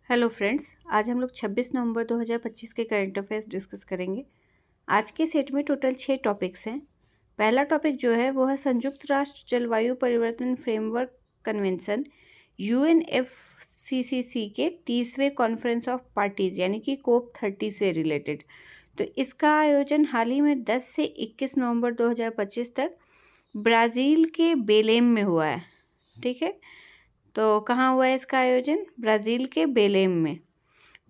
Hello friends, आज हम लोग 26 नवंबर 2025 के करंट अफेयर्स डिस्कस करेंगे। आज के सेट में टोटल 6 टॉपिक्स हैं। पहला टॉपिक जो है वो है संयुक्त राष्ट्र जलवायु परिवर्तन फ्रेमवर्क कन्वेंशन UNFCCC के 30वें कॉन्फ्रेंस ऑफ पार्टीज यानी कि COP30 से रिलेटेड। तो इसका आयोजन हाल ही में 10 से 21 नवंबर 2025 तक ब्राज़ील के बेलेम में हुआ है। ठीक है, तो कहाँ हुआ है इसका आयोजन? ब्राज़ील के बेलेम में।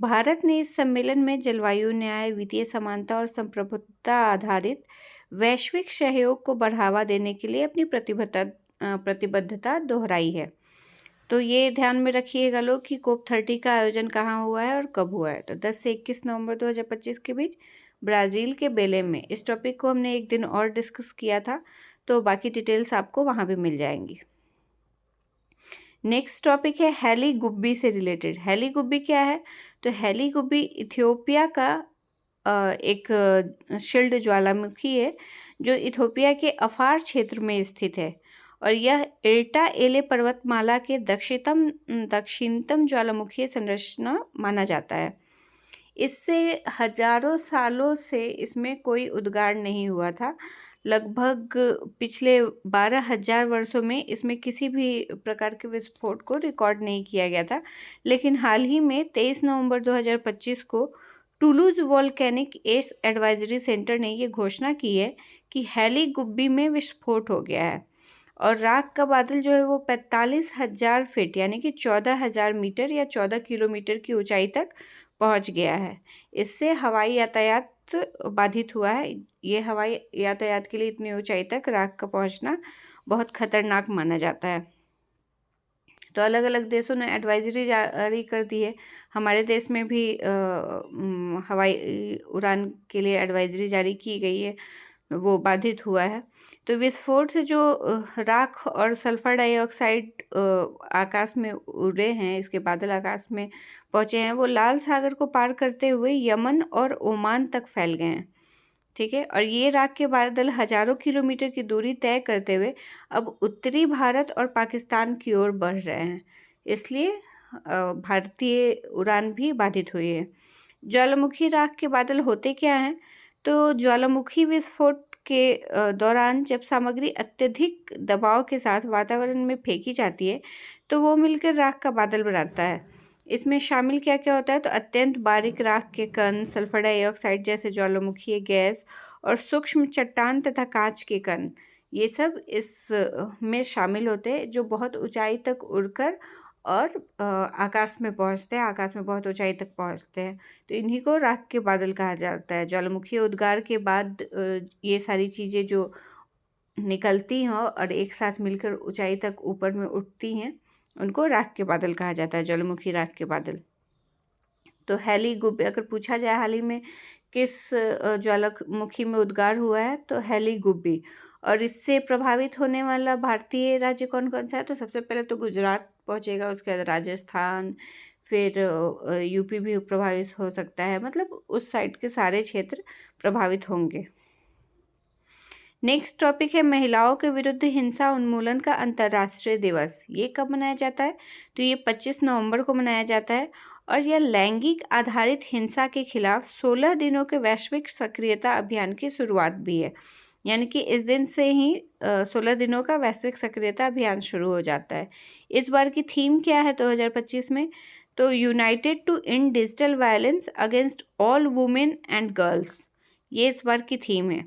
भारत ने इस सम्मेलन में जलवायु न्याय, वित्तीय समानता और संप्रभुता आधारित वैश्विक सहयोग को बढ़ावा देने के लिए अपनी प्रतिबद्धता दोहराई है। तो ये ध्यान में रखिएगा लोग कि COP30 का आयोजन कहाँ हुआ है और कब हुआ है। तो 10 से 21 नवंबर 2025 के बीच ब्राज़ील के बेलेम में। इस टॉपिक को हमने एक दिन और डिस्कस किया था, तो बाकी डिटेल्स आपको वहाँ भी मिल जाएंगी। नेक्स्ट टॉपिक है हेली गुब्बी से रिलेटेड। हेली गुब्बी क्या है? तो हेली गुब्बी इथियोपिया का एक शिल्ड ज्वालामुखी है जो इथियोपिया के अफार क्षेत्र में स्थित है और यह इर्टा एले पर्वतमाला के दक्षिणतम ज्वालामुखीय संरचना माना जाता है। इससे हजारों सालों से इसमें कोई उद्गार नहीं हुआ था। लगभग पिछले 12,000 वर्षों में इसमें किसी भी प्रकार के विस्फोट को रिकॉर्ड नहीं किया गया था, लेकिन हाल ही में 23 नवंबर 2025 को टुलूज वोल्केनिक एस एडवाइजरी सेंटर ने ये घोषणा की है कि हेली गुब्बी में विस्फोट हो गया है और राख का बादल जो है वो 45,000 फीट यानी कि 14,000 मीटर या 14 किलोमीटर की ऊंचाई तक पहुंच गया है। इससे हवाई यातायात बाधित हुआ है। ये हवाई यातायात के लिए इतनी ऊंचाई तक राख का पहुंचना बहुत खतरनाक माना जाता है। तो अलग अलग देशों ने एडवाइजरी जारी कर दी है। हमारे देश में भी हवाई उड़ान के लिए एडवाइजरी जारी की गई है, वो बाधित हुआ है। तो विस्फोट से जो राख और सल्फर डाइऑक्साइड आकाश में उड़े हैं, इसके बादल आकाश में पहुंचे हैं, वो लाल सागर को पार करते हुए यमन और ओमान तक फैल गए हैं। ठीक है, और ये राख के बादल हजारों किलोमीटर की दूरी तय करते हुए अब उत्तरी भारत और पाकिस्तान की ओर बढ़ रहे हैं, इसलिए भारतीय उड़ान भी बाधित हुई है। ज्वालामुखी राख के बादल होते क्या हैं? तो ज्वालामुखी विस्फोट के दौरान जब सामग्री अत्यधिक दबाव के साथ वातावरण में फेंकी जाती है तो वो मिलकर राख का बादल बनाता है। इसमें शामिल क्या क्या होता है? तो अत्यंत बारीक राख के कण, सल्फर डाइऑक्साइड जैसे ज्वालामुखीय गैस और सूक्ष्म चट्टान तथा कांच के कण, ये सब इस में शामिल होते हैं जो बहुत ऊंचाई तक उड़कर और आकाश में पहुंचते हैं, आकाश में बहुत ऊंचाई तक पहुंचते हैं। तो इन्हीं को राख के बादल कहा जाता है। ज्वालामुखी उद्गार के बाद ये सारी चीज़ें जो निकलती हैं और एक साथ मिलकर ऊंचाई तक ऊपर में उठती हैं, उनको राख के बादल कहा जाता है, ज्वालामुखी राख के बादल। तो हेली गुब्बी अगर पूछा जाए हाल ही में किस ज्वालामुखी में उद्गार हुआ है, तो हेली गुब्बी। और इससे प्रभावित होने वाला भारतीय राज्य कौन कौन सा है? तो सबसे पहले तो गुजरात पहुंचेगा, उसके बाद राजस्थान, फिर यूपी भी प्रभावित हो सकता है। मतलब उस साइड के सारे क्षेत्र प्रभावित होंगे। नेक्स्ट टॉपिक है महिलाओं के विरुद्ध हिंसा उन्मूलन का अंतर्राष्ट्रीय दिवस। ये कब मनाया जाता है? तो ये 25 नवंबर को मनाया जाता है और यह लैंगिक आधारित हिंसा के खिलाफ 16 दिनों के वैश्विक सक्रियता अभियान की शुरुआत भी है। यानी कि इस दिन से ही 16 दिनों का वैश्विक सक्रियता अभियान शुरू हो जाता है। इस बार की थीम क्या है 2025 में? तो united to end digital violence against all women and girls, ये इस बार की थीम है।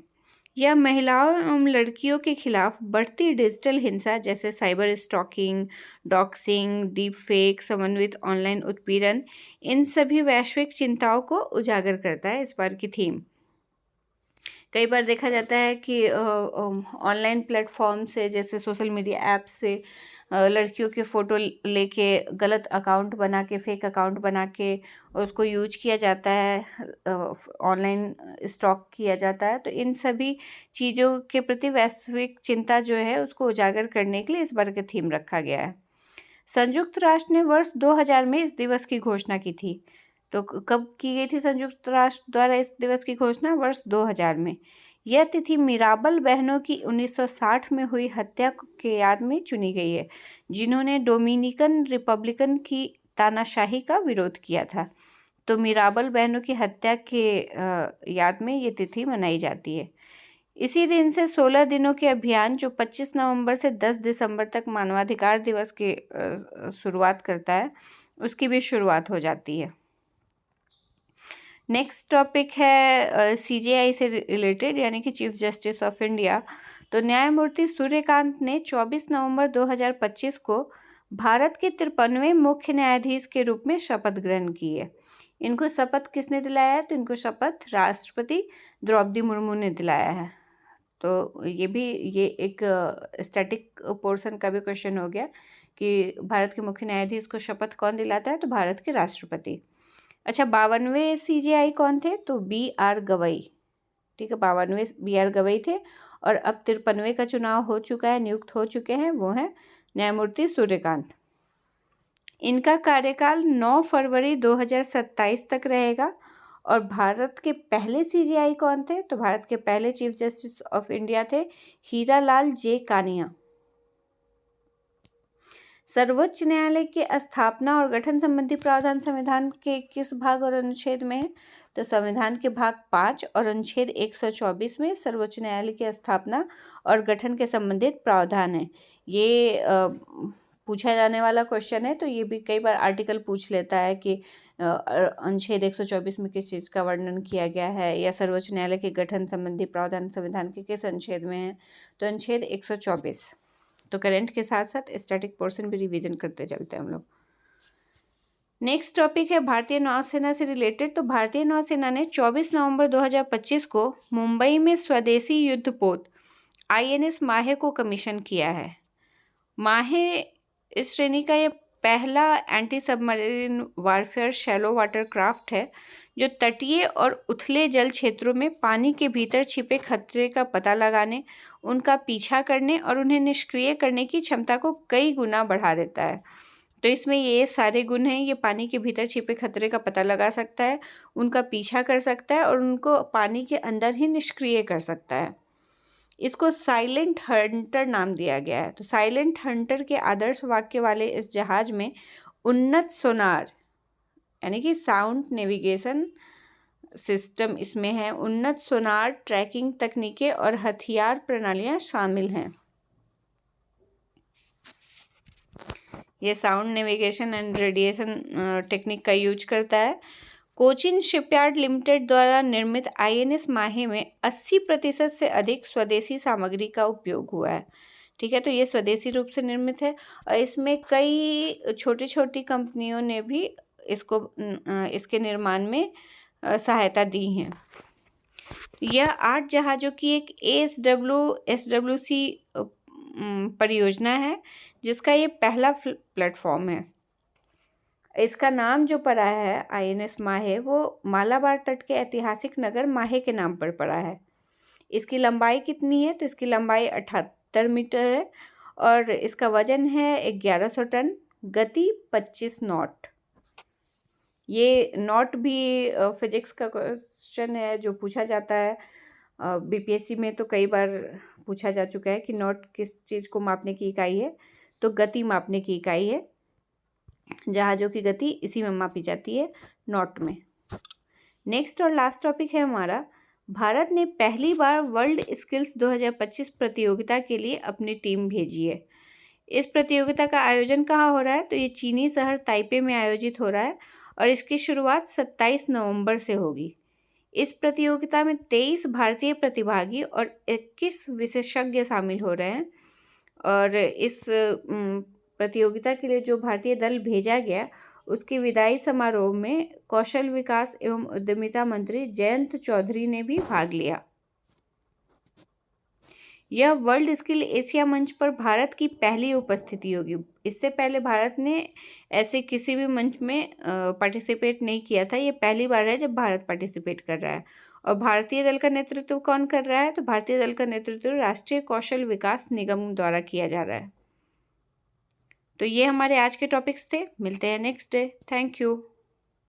यह महिलाओं एवं लड़कियों के खिलाफ बढ़ती डिजिटल हिंसा जैसे cyber stalking, doxing, deep fake, समन्वित ऑनलाइन उत्पीड़न, इन सभी वैश्विक चिंताओं को उजागर करता है इस बार की थीम। कई बार देखा जाता है कि ऑनलाइन प्लेटफॉर्म से, जैसे सोशल मीडिया ऐप से लड़कियों के फ़ोटो लेके गलत अकाउंट बना के, फेक अकाउंट बना के उसको यूज किया जाता है, ऑनलाइन स्टॉक किया जाता है। तो इन सभी चीज़ों के प्रति वैश्विक चिंता जो है उसको उजागर करने के लिए इस बार का थीम रखा गया है। संयुक्त राष्ट्र ने वर्ष 2000 में इस दिवस की घोषणा की थी। तो कब की गई थी संयुक्त राष्ट्र द्वारा इस दिवस की घोषणा? वर्ष 2000 में। यह तिथि मिराबल बहनों की 1960 में हुई हत्या के याद में चुनी गई है, जिन्होंने डोमिनिकन रिपब्लिकन की तानाशाही का विरोध किया था। तो मीराबल बहनों की हत्या के याद में ये तिथि मनाई जाती है। इसी दिन से 16 दिनों के अभियान जो 25 नवंबर से 10 दिसंबर तक मानवाधिकार दिवस की शुरुआत करता है, उसकी भी शुरुआत हो जाती है। नेक्स्ट टॉपिक है सीजेआई से रिलेटेड, यानी कि चीफ जस्टिस ऑफ इंडिया। तो न्यायमूर्ति सूर्यकांत ने 24 नवंबर 2025 को भारत के 53वें मुख्य न्यायाधीश के रूप में शपथ ग्रहण की है। इनको शपथ किसने दिलाया है? तो इनको शपथ राष्ट्रपति द्रौपदी मुर्मू ने दिलाया है। तो ये एक स्टैटिक पोर्शन का भी क्वेश्चन हो गया कि भारत के मुख्य न्यायाधीश को शपथ कौन दिलाता है? तो भारत के राष्ट्रपति। अच्छा, 52वें सीजेआई कौन थे? तो BR गवई। ठीक है, 52वें BR गवई थे और अब 53वें का चुनाव हो चुका है, नियुक्त हो चुके हैं, वो हैं न्यायमूर्ति सूर्यकांत। इनका कार्यकाल 9 फरवरी 2027 तक रहेगा। और भारत के पहले सीजेआई कौन थे? तो भारत के पहले चीफ जस्टिस ऑफ इंडिया थे हीरालाल जे कानिया। सर्वोच्च न्यायालय की स्थापना और गठन संबंधी प्रावधान संविधान के किस भाग और अनुच्छेद में है? तो संविधान के भाग 5 और अनुच्छेद 124 में सर्वोच्च न्यायालय की स्थापना और गठन के संबंधित प्रावधान है। ये पूछा जाने वाला क्वेश्चन है, तो ये भी कई बार आर्टिकल पूछ लेता है कि अनुच्छेद 124 में किस चीज़ का वर्णन किया गया है, या सर्वोच्च न्यायालय के गठन संबंधी प्रावधान संविधान के किस अनुच्छेद में है? तो अनुच्छेद 124। तो करंट के साथ साथ स्टैटिक पोर्शन भी रिवीजन करते चलते हैं हम लोग। नेक्स्ट टॉपिक है भारतीय नौसेना से रिलेटेड। तो भारतीय नौसेना ने 24 नवंबर 2025 को मुंबई में स्वदेशी युद्धपोत INS माहे को कमीशन किया है। माहे इस श्रेणी का ये पहला anti submarine warfare shallow water craft है जो तटीय और उथले जल क्षेत्रों में पानी के भीतर छिपे खतरे का पता लगाने, उनका पीछा करने और उन्हें निष्क्रिय करने की क्षमता को कई गुना बढ़ा देता है। तो इसमें ये सारे गुण हैं। ये पानी के भीतर छिपे खतरे का पता लगा सकता है, उनका पीछा कर सकता है और उनको पानी के अंदर ही निष्क्रिय कर सकता है। इसको साइलेंट हंटर नाम दिया गया है। तो साइलेंट हंटर के आदर्श वाक्य वाले इस जहाज में उन्नत सोनार यानी कि साउंड नेविगेशन सिस्टम इसमें है, उन्नत सोनार ट्रैकिंग तकनीकें और हथियार प्रणालियां शामिल हैं। ये sound navigation and radiation technique का यूज करता है। कोचिन शिपयार्ड लिमिटेड द्वारा निर्मित INS माहे में 80% से अधिक स्वदेशी सामग्री का उपयोग हुआ है। ठीक है, तो ये स्वदेशी रूप से निर्मित है और इसमें कई छोटी छोटी कंपनियों ने भी इसके निर्माण में सहायता दी है। यह 8 जहाज़ों की एक SWC परियोजना है जिसका ये पहला प्लेटफॉर्म है। इसका नाम जो पड़ा है INS माहे, वो मालाबार तट के ऐतिहासिक नगर माहे के नाम पर पड़ा है। इसकी लंबाई कितनी है? तो इसकी लंबाई 78 मीटर है और इसका वजन है 1100 टन, गति 25 नॉट। ये नॉट भी फिजिक्स का क्वेश्चन है जो पूछा जाता है BPSC में, तो कई बार पूछा जा चुका है कि नॉट किस चीज़ को मापने की इकाई है? तो गति मापने की इकाई है। जहाज़ों की गति इसी में मापी जाती है, नॉट में। नेक्स्ट और लास्ट टॉपिक है हमारा, भारत ने पहली बार वर्ल्ड स्किल्स 2025 प्रतियोगिता के लिए अपनी टीम भेजी है। इस प्रतियोगिता का आयोजन कहाँ हो रहा है? तो ये चीनी शहर ताइपे में आयोजित हो रहा है और इसकी शुरुआत 27 नवंबर से होगी। इस प्रतियोगिता में 23 भारतीय प्रतिभागी और 21 विशेषज्ञ शामिल हो रहे हैं और इस प्रतियोगिता के लिए जो भारतीय दल भेजा गया उसके विदाई समारोह में कौशल विकास एवं उद्यमिता मंत्री जयंत चौधरी ने भी भाग लिया। यह वर्ल्ड स्किल एशिया मंच पर भारत की पहली उपस्थिति होगी। इससे पहले भारत ने ऐसे किसी भी मंच में पार्टिसिपेट नहीं किया था। ये पहली बार है जब भारत पार्टिसिपेट कर रहा है। और भारतीय दल का नेतृत्व कौन कर रहा है? तो भारतीय दल का नेतृत्व राष्ट्रीय कौशल विकास निगम द्वारा किया जा रहा है। तो ये हमारे आज के टॉपिक्स थे। मिलते हैं नेक्स्ट डे। Thank you.